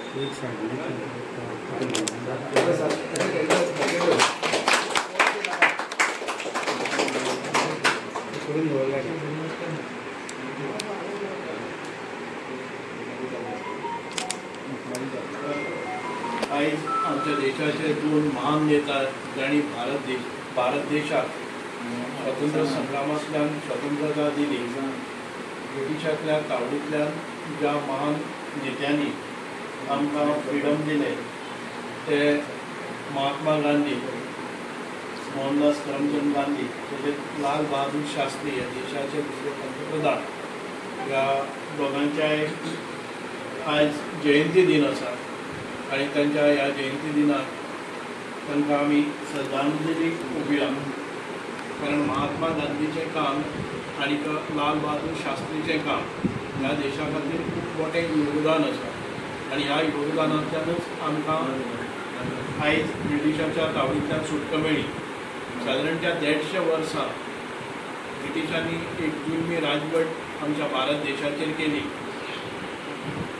आज आमच्या देशाचे दोन महान नेता ज्यांनी भारत देशात स्वतंत्र संग्रामांतल्यान स्वतंत्रता दिली, ब्रिटिशांतल्या तावडींतल्यान ज्या महान नेत्यांनी आमकां फ्रिडम दिले ते महात्मा गांधी, मोहनदास करमचंद गांधी, तशेंच लाल बहादूर शास्त्री ह्या देशाचे दुसरे पंतप्रधान, ह्या दोगांच्याय आज जयंती दिन आसा आणि त्यांच्या ह्या जयंती दिनाक तांकां आमी श्रद्धांजली दिवया. कारण महात्मा गांधीचें काम आणि लाल बहादूर शास्त्रीचें काम ह्या देशा खातीर खूब मोठें योगदान आसा आणि ह्या योगदानांतल्यानच आमकां आयज ब्रिटिशाच्या तावडींतल्यान सुटका मेळ्ळी. सादारण त्या 150 वर्सां ब्रिटिशांनी एक जुलमी राजवट आमच्या भारत देशाचेर केली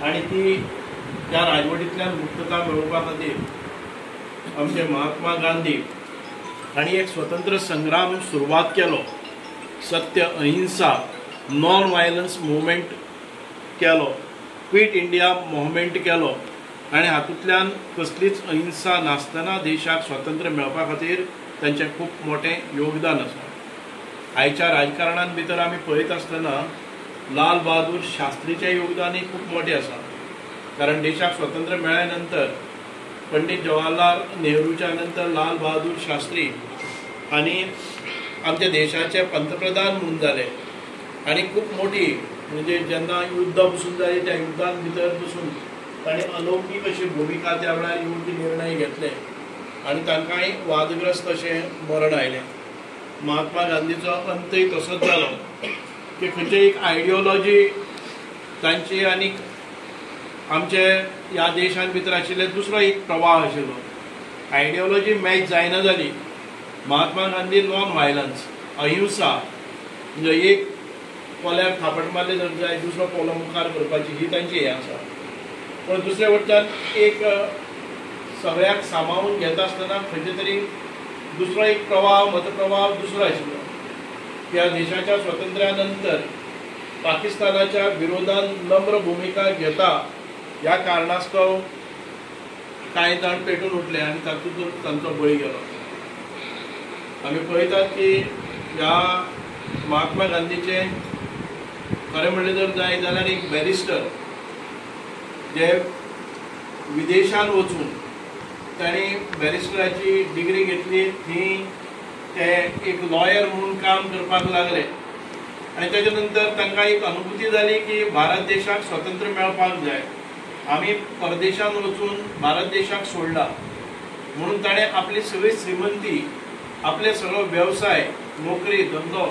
आणि ती त्या राजवटींतल्यान मुक्तता मेळोवपा खातीर आमचे महात्मा गांधी हांणी एक स्वतंत्र संग्राम सुरवात केलो. सत्य, अहिंसा, नॉन व्हायलन्स मुवमेंट केलो, क्विट इंडिया मुवमेंट केलो आणि हातूंतल्यान कसलीच अहिंसा नासतना देशाक स्वातंत्र्य मेळोवपा खातीर तांचें खूब मोठें योगदान आसा. आयच्या राजकारणांत भितर आमी पळयत आसतना लाल बहादूर शास्त्रीचें योगदानय खूब मोठें आसा. कारण देशाक स्वातंत्र्य मेळ्ळ्या नंतर पंडित जवाहरलाल नेहरूच्या नंतर लाल बहादूर शास्त्री आणि आमच्या देशाचे पंतप्रधान म्हणून जाले आणि खूब मोठी म्हणजे जेन्ना युद्ध पसून जाली त्या युद्धान भितर पसून ताणें अलौकीक अशी भुमिका त्या वेळार योग्य निर्णय घेतले आणि तांकांय वादग्रस्त अशें मरण आयलें. महात्मा गांधीचो अंतय तसोच जालो की खंयची एक आयडियोलॉजी तांची आनी आमचे ह्या देशान भितर आशिल्ले दुसरो एक प्रवाह आशिल्लो. आयडियोलॉजी मॅच जायना जाली. महात्मा गांधी नॉन व्हायलन्स, अहिंसा, म्हणजे एक पोल्याक थापट मारले जर जाय दुसरो पोलो मुखार करपाची ही तांची हें आसा. पण दुसरे वटच्यान एक सगळ्याक सांबाळून घेता आसतना खंयचे तरी दुसरो एक प्रवाह मतप्रवाह दुसरो आशिल्लो. ह्या देशाच्या स्वातंत्र्या नंतर पाकिस्तानाच्या विरोधात नम्र भूमिका घेता ह्या कारणास्तव कांय जाण पेटून उठले आणि तातूंत तांचो बळी गेलो. आमी पळयतात की ह्या महात्मा गांधीचे खरें म्हणलें जर जाय जाल्यार एक बॅरिस्टर जे विदेशांत वचून तांणी बॅरिस्टराची डिग्री घेतली, थंय ते एक लॉयर म्हणून काम करपाक लागले आणि तेच्या नंतर तांकां एक अनुभूती जाली की भारत देशाक स्वातंत्र्य मेळपाक जाय. आमी परदेशांत वचून भारत देशाक सोडला म्हणून ताणें आपली सगळी श्रीमंती, आपले सगळो वेवसाय, नोकरी, धंदो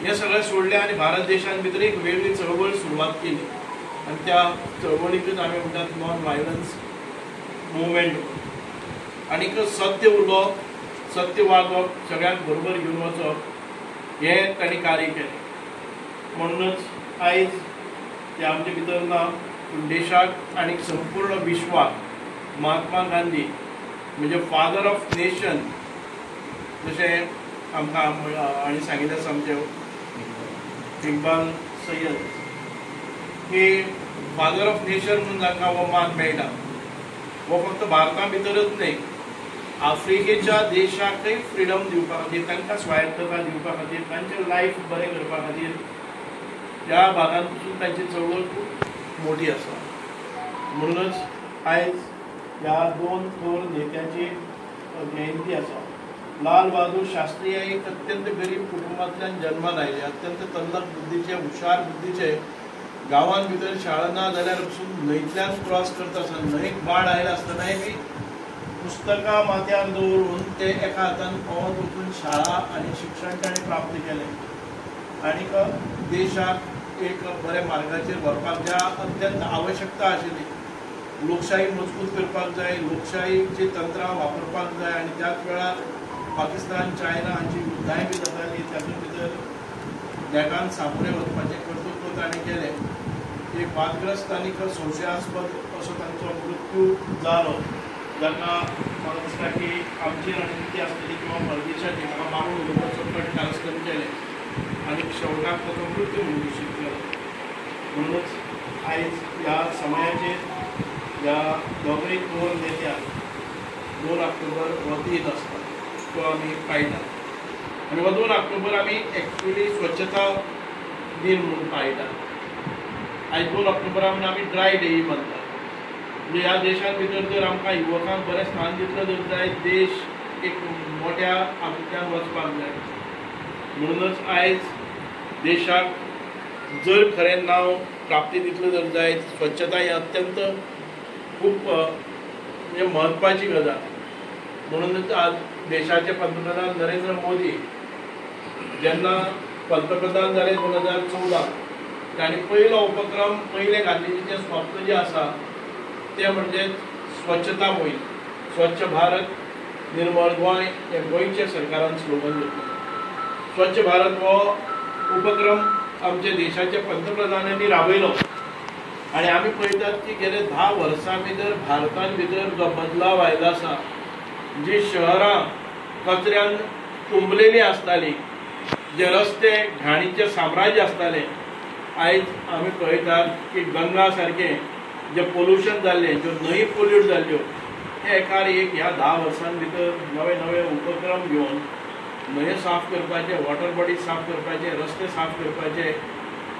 हे सगळें सोडलें आणि भारत देशान भितर एक वेगळी चळवळ सुरवात केली आणि त्या चळवळीकूच आमी म्हणटात नॉन व्हायलन्स मुवमेंट. आनीक सत्य उलोवप, सत्य वागप, सगळ्यांक बरोबर घेवन वचप हें तांणी कार्य केलें. म्हणूनच आयज ते आमचे भितर ना पूण देशाक आनी संपूर्ण विश्वाक महात्मा गांधी म्हणजे फादर ऑफ नेशन जशें आमकां हांणी सांगिल्लें आसा आमचे इक्बाल सय्यद की फादर ऑफ नेशन म्हणून तांकां हो मान मेळटा. हो फक्त भारता भितरच न्हय, आफ्रिकेच्या देशाकय फ्रिडम दिवपा खातीर, तांकां स्वायत्तता दिवपा खातीर, तांचें लायफ बरें करपा खातीर ह्या भागांत पसून तांची चळवळ खूब मोठी आसा. म्हणूनच आयज ह्या दोन थोर नेत्याची जयंती आसा. लाल बहादूर शास्त्री हे एक अत्यंत गरीब कुटुंबांतल्यान जल्माक आयले, अत्यंत तल्लख बुद्धीचे, हुशार बुद्धीचे. गांवांत भितर शाळा ना जाल्यार पसून न्हंयतल्यान क्रॉस करता आसतना न्हंयक बाड आयला आसतनाय बी पुस्तकां माथ्यार दवरून ते एका हातान पावत वचून शाळा आनी शिक्षण ताणें प्राप्त केलें आनीक देशाक एक बऱ्या मार्गाचेर व्हरपाक ज्या अत्यंत आवश्यकता आशिल्ली. लोकशाही मजबूत करपाक जाय, लोकशाहीची तंत्रां वापरपाक जाय आनी त्याच वेळार पाकिस्तान, चायना हांची युद्धांय बी जातालीं, तातूंत भितर जगान सामोरे वचपाचें कर्तृत्व ताणें केलें. एक वादग्रस्त आनीक संशयास्पद असो तांचो त्यांचो मृत्यू जालो जाका म्हाका दिसता की आमची रणनीती आसतली किंवा परदेशाची म्हाका मारून उडोवपाचो कट कारस्थान केलें आनी शेवटाक ताचो मृत्यू म्हणून घोशीत केलो. म्हणूनच आयज ह्या समयाचेर ह्या दोगूय दोन नेत्याक 2 ऑक्टोबर हो दीस आसता तो आमी पाळटा आनी हो 2 ऑक्टोबर आमी एक्चुअली स्वच्छता दिन म्हणून पाळटा. आयज 2 ऑक्टोबराक आमी ड्राय डे मानतात. म्हणजे ह्या देशां भितर जर आमकां युवकांक बरें स्थान दितलो जर जायत देश एक मोठ्या हातूंतल्यान वचपाक जाय. म्हणूनच आयज देशाक जर खरें नांव प्राप्ती दितलो जर जायत स्वच्छता ही अत्यंत खूब म्हणजे म्हत्वाची गजाल. म्हणूनच आज देशाचे पंतप्रधान नरेंद्र मोदी जेन्ना पंतप्रधान जाले 2014 तांणी पयलो उपक्रम पयले गांधीजीचें स्वप्न जें आसा तें म्हणजे स्वच्छता मोहीम. स्वच्छ भारत निर्मळ गोंय हे गोंयच्या सरकारान स्लोगन घेतलें. स्वच्छ भारत हो उपक्रम आमच्या देशाच्या पंतप्रधानांनी राबयलो आनी आमी पळयतात की गेले 10 वर्सां भितर भारतान भितर जो बदलाव आयलो आसा. जी शहरां कचऱ्यान तुंबलेलीं आसतालीं, जे रस्ते घाणीचें साम्राज्य आसतालें, आयज आमी पळयतात की गंगा सारकें जे पोल्युशन जाल्लें, ज्यो न्हंय पोल्यूट जाल्ल्यो हे एकार एक ह्या 10 वर्सां भितर नवे नवे उपक्रम घेवन न्हंयो साफ करपाचे, वॉटर बॉडीज साफ करपाचे, रस्ते साफ करपाचे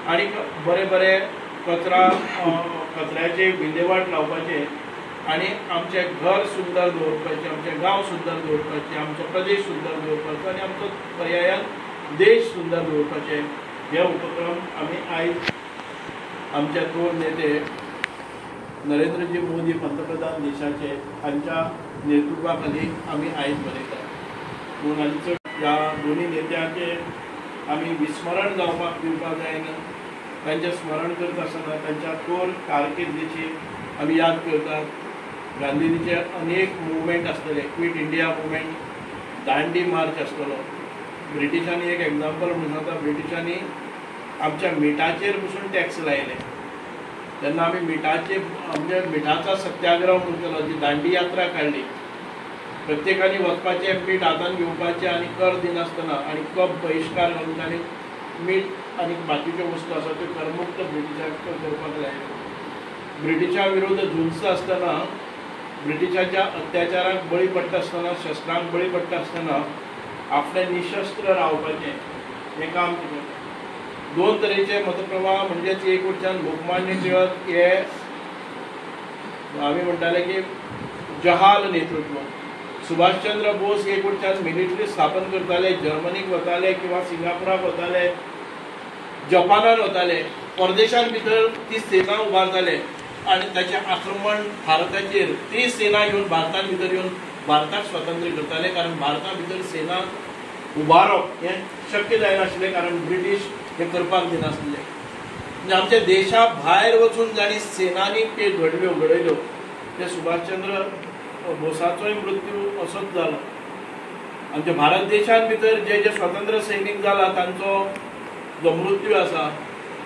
आनी बरे बरे कचऱ्याचे विलेवाट लावपाचे आनी आमचें घर सुंदर दवरपाचें, आमचें गांव सुंदर दवरपाचें, आमचो प्रदेश सुंदर दवरपाचो आनी आमचो पर्यायान देश सुंदर दवरपाचें हे उपक्रम आमी आयज आमचे 2 नेते नरेंद्रजी मोदी पंतप्रधान देशाचे हांच्या नेतृत्वा खाली आमी आयज मनयतात. म्हणून हांचो ह्या दोनी नेत्याचे आमी विस्मरण जावपाक दिवपाक जायना. तांचें स्मरण करता आसतना तांच्या थोर कारकिर्दीची आमी याद करतात. गांधीजीचे अनेक मुवमेंट आसतले, क्वीट इंडिया मुवमेंट, दांडी मार्च आसतलो. ब्रिटिशांनी एक एग्जाम्पल म्हणून सांगता, ब्रिटिशांनी आमच्या मिठाचेर पसून टॅक्स लायले. तेन्ना आमी मिठाचे म्हणजे मिठाचा सत्याग्रह म्हणून केलो, जी दांडी यात्रा काडली. प्रत्येकानी वचपाचें, मीठ हातान घेवपाचें आनी कर दिनासतना आनी कप बहिश्कार घालून तांणी मीठ आनी बाकीच्यो वस्तू आसा त्यो करमुक्त ब्रिटिशाक करपाक लायल्यो. ब्रिटिशा विरुद्ध झुंज आसतना, ब्रिटिशाच्या अत्याचाराक बळी पडटा आसतना, शस्त्रांक बळी पडटा आसतना आपलें निशस्त्र रावपाचें हें काम केलें. 2 तरेचे मतप्रवाह म्हणजेच एक वटच्यान लोकमान्य टिळक हे आमी म्हणटाले की जहाल नेतृत्व. सुभाषचंद्र बोस एक वटच्यान मिलिटरी स्थापन करताले, जर्मनीक वताले किंवा सिंगापुराक वताले, जपानान वताले, परदेशांत भितर ती सेना उबारताले आनी ताचें आक्रमण भारताचेर ती सेना येवन भारतान भितर येवन भारताक स्वतंत्र करताले. कारण भारता भितर सेना उबारप हें शक्य जायनाशिल्लें, कारण ब्रिटीश हे करपाक दिनासले. म्हणजे आमच्या देशा भायर वचून जाणी सेनानी ते घडयल्यो. ते सुभाषचंद्र बोसाचोय मृत्यू असोच जालो. आमच्या भारत देशांत भितर जे जे स्वतंत्र सैनीक जाला तांचो जो मृत्यू आसा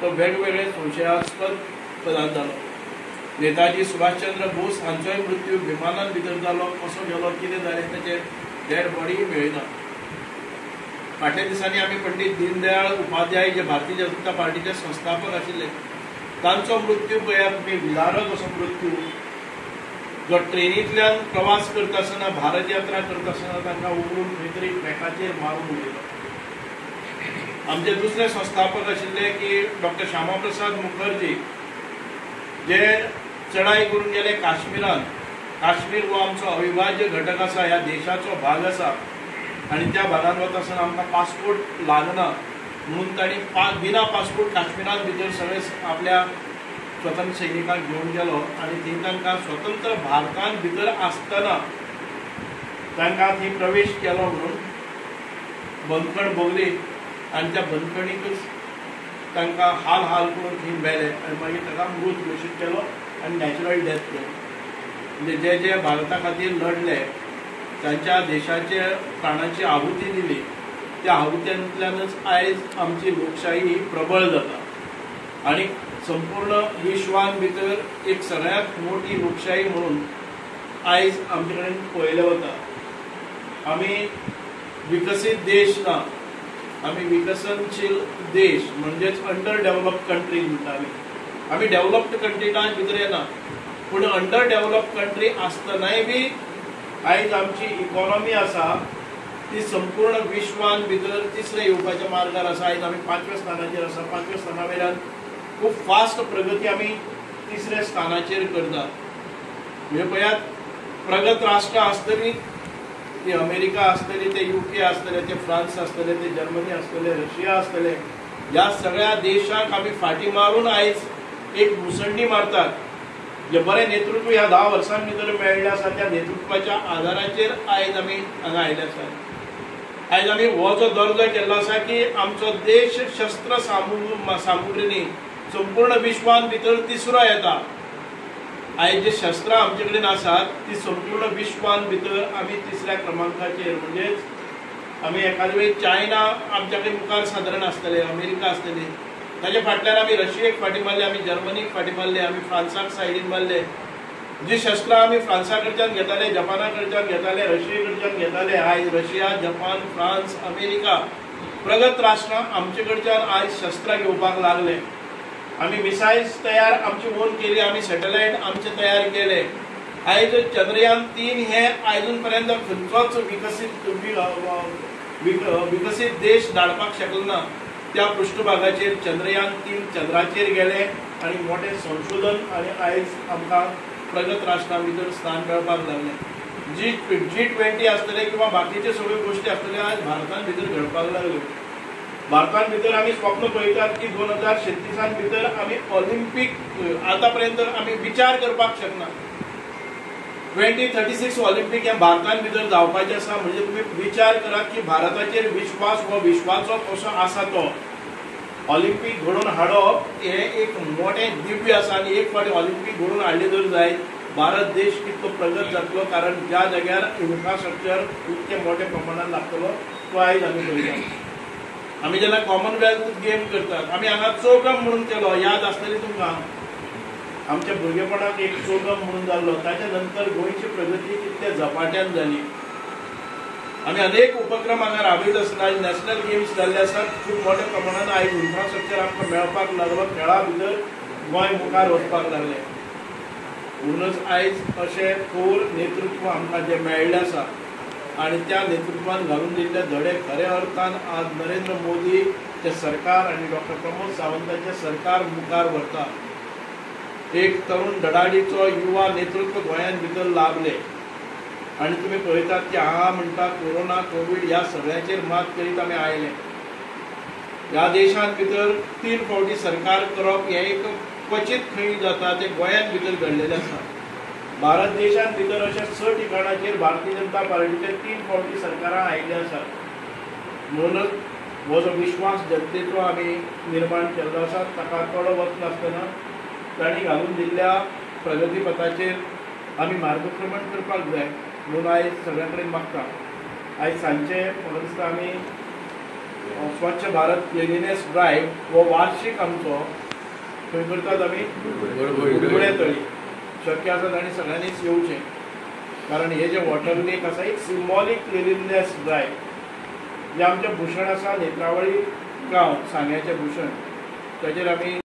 तो वेगवेगळे संशयास्पद पदार्थ जालो. नेताजी सुभाषचंद्र बोस हांचोय मृत्यू विमानान भितर जालो. कसो गेलो, कितें जालें ताचेर डेड बॉडी मेळना. फाटल्या दिसांनी आमी पंडीत दीनदयाळ उपाध्याय जे भारतीय जनता पार्टीचे संस्थापक आशिल्ले तांचो मृत्यू पळयात तुमी. विदारक असो मृत्यू, जो ट्रेनींतल्यान प्रवास करता आसतना, भारत यात्रा करता आसतना तांकां उखलून खंय तरी ट्रॅकाचेर मारून उडयलो. आमचे दुसरे संस्थापक आशिल्ले की डॉक्टर श्यामा प्रसाद मुखर्जी, जे चडाई करून गेले काश्मीरान. काश्मीर हो आमचो अविभाज्य घटक आसा, ह्या देशाचो भाग आसा आनी त्या भागान वता आसतना आमकां पासपोर्ट लागना म्हणून तांणी बिना पासपोर्ट काश्मीरान भितर सगळे आपल्या स्वतंत्र सैनिकांक घेवन गेलो आनी थंय तांकां स्वतंत्र भारतान भितर आसतना तांकां थंय प्रवेश केलो म्हणून बंदखण भोगली आनी त्या बंदखणीकच तांकां हाल करून थंय मेले आनी मागीर ताका मृत घोशीत केलो आनी नॅचरल डेथ केलो. म्हणजे जे जे भारता खातीर लढले, तांच्या देशाचे प्राणाची आहुती दिली, त्या आहुत्यांतल्यानच आयज आमची लोकशाही ही प्रबळ जाता. आणि संपूर्ण विश्वान भितर एक सगळ्यात मोठी लोकशाही म्हणून आयज आमचे कडेन पळयले वता. आमी विकसीत देश ना, आमी विकसनशील देश म्हणजेच अंडर डेव्हलप्ड कंट्री म्हणटा आमी डेव्हलप्ड कंट्रीना भितर येना, पूण अंडर डेव्हलप्ड कंट्री आसतनाय बी आयज आमची इकॉनॉमी आसा ती संपूर्ण विश्वान भितर तिसरे येवपाच्या मार्गार आसा. आयज आमी 5व्या स्थानाचेर आसा. 5व्या स्थाना वयल्यान खूब फास्ट प्रगती आमी तिसऱ्या स्थानाचेर करतात. म्हणजे पळयात, प्रगत राष्ट्र आसतली ती अमेरिका आसतली, ते UK आसतले, ते फ्रांस आसतले, ते जर्मनी आसतले, रशिया आसतले, ह्या सगळ्या देशाक आमी फाटी मारून आयज एक मुसंडी मारतात. जे बरें नेतृत्व ह्या 10 वर्सां भितर मेळ्ळें आसा त्या नेतृत्वाच्या आदाराचेर आयज आमी हांगा आयले आसा. आयज आमी हो जो दर्जो केल्लो आसा की आमचो देश शस्त्र सामुग्रीनी संपूर्ण विश्वान भितर तिसरो येता. आयज जे शस्त्रां आमचे कडेन आसात ती संपूर्ण विश्वान भितर आमी तिसऱ्या क्रमांकाचेर, म्हणजेच आमी एखादे वेळी चायना आमच्या कडेन मुखार सादारण आसतले, अमेरिका आसतली, ताचे फाटल्यान आमी रशियेक फाटी मारले, आमी जर्मनीक फाटी मारले, आमी फ्रांसाक सायडीन मारले. जी शस्त्रां आमी फ्रांसा कडच्यान घेताले, जपाना कडच्यान घेताले, रशिये कडच्यान घेताले, आयज रशिया, जपान, फ्रांस, अमेरिका प्रगत राष्ट्रां आमचे कडच्यान आयज शस्त्रां घेवपाक लागले. आमी मिसायल्स तयार आमची ओन केली, आमी सॅटेलायट आमचे तयार केले. आयज चंद्रयान 3 हे आयजून पर्यंत खंयचोच विकसीत देश धाडपाक शकलो ना. त्या पृष्ठभागाचेर चंद्रयान 3 चंद्राचेर गेले आणि मोठे संशोधन आणि आयज आमकां प्रगत राष्ट्रां भितर स्थान मेळपाक लागले. G20 आसतले किंवा बाकीचे सगळ्यो गोष्टी आसतल्यो आयज भारतान भितर घडपाक लागल्यो. भारतान भितर आमी स्वप्न पळयतात की 2036 भितर आमी ऑलिंपीक आतां पर्यंत आमी विचार करपाक शकना. 2036 ऑलिंपीक हें भारतान भितर जावपाचें आसा. म्हणजे तुमी विचार करात की भारताचेर विश्वास हो विश्वाचो कसो आसा तो. ऑलिंपीक घडोवन हाडप हें एक मोठें दिव्य आसा आनी एक फावटी ऑलिंपीक घडोवन हाडले जर जायत भारत देश कितलो प्रगत जातलो. कारण ज्या जाग्यार इन्फ्रास्ट्रक्चर इतके मोठ्या प्रमाणात लागतलो तो आयज आमी पळयतात. आमी जेन्ना कॉमनवेल्थ गेम करतात आमी हांगा चौगम म्हणून केलो, याद आसतली तुमकां. आमच्या भुरगेपणाक एक चौगम म्हणून जाल्लो. ताच्या नंतर गोंयची प्रगती कितल्या झपाट्यान जाली. आमी अनेक उपक्रम हांगा राबयत आसतना नॅशनल गेम्स जाल्ले आसात. खूब मोठ्या प्रमाणात आयज इन्फ्रास्ट्रक्चर आमकां मेळपाक लागलो. खेळा भितर गोंय मुखार वचपाक लागलें. म्हणूनच आयज अशें थोर नेतृत्व आमकां जें मेळ्ळें आसा आणि त्या नेतृत्वान घालून दिल्ले धडे खऱ्या अर्थान आज नरेंद्र मोदी चे सरकार आणि डॉक्टर प्रमोद सावंतांचे सरकार मुखार व्हरता. एक तरुण धडाडीचो युवा नेतृत्व गोंयान भितर लाभले आणि तुम्ही पळयतात की हांगा म्हणटा कोरोना कोविड ह्या सगळ्याचेर मात करीत आमी आयले. ह्या देशान भितर 3 फावटी सरकार करप हें एक क्वचित खंय जाता, ते गोंयान भितर घडलेलें आसा. भारत देशान भितर अशा 6 ठिकाणाचेर भारतीय जनता पार्टीचे 3 फावटी सरकारां आयिल्ले आसात. म्हणूनच हो जो विश्वास जनतेचो आमी निर्माण केल्लो आसा ताका तोडो वचनासतना तांणी घालून दिल्ल्या प्रगतीपथाचेर आमी मार्गक्रमण करपाक जाय म्हणून आयज सगळ्या कडेन मागता. आयज सांजचे म्हाका दिसता आमी स्वच्छ भारत क्लिनिनेस ड्रायव्ह हो वार्षिक आमचो खंय करतात आमी उगडे तळी. शक्य आसा आनी सगळ्यांनीच येवचें. कारण हे जे वॉटर लेक आसा एक सिंबॉलीक क्लिनिनेस ड्रायव्ह जे आमचें भूषण आसा नेत्रावळी गांव सांग्याचें भूषण ताचेर आमी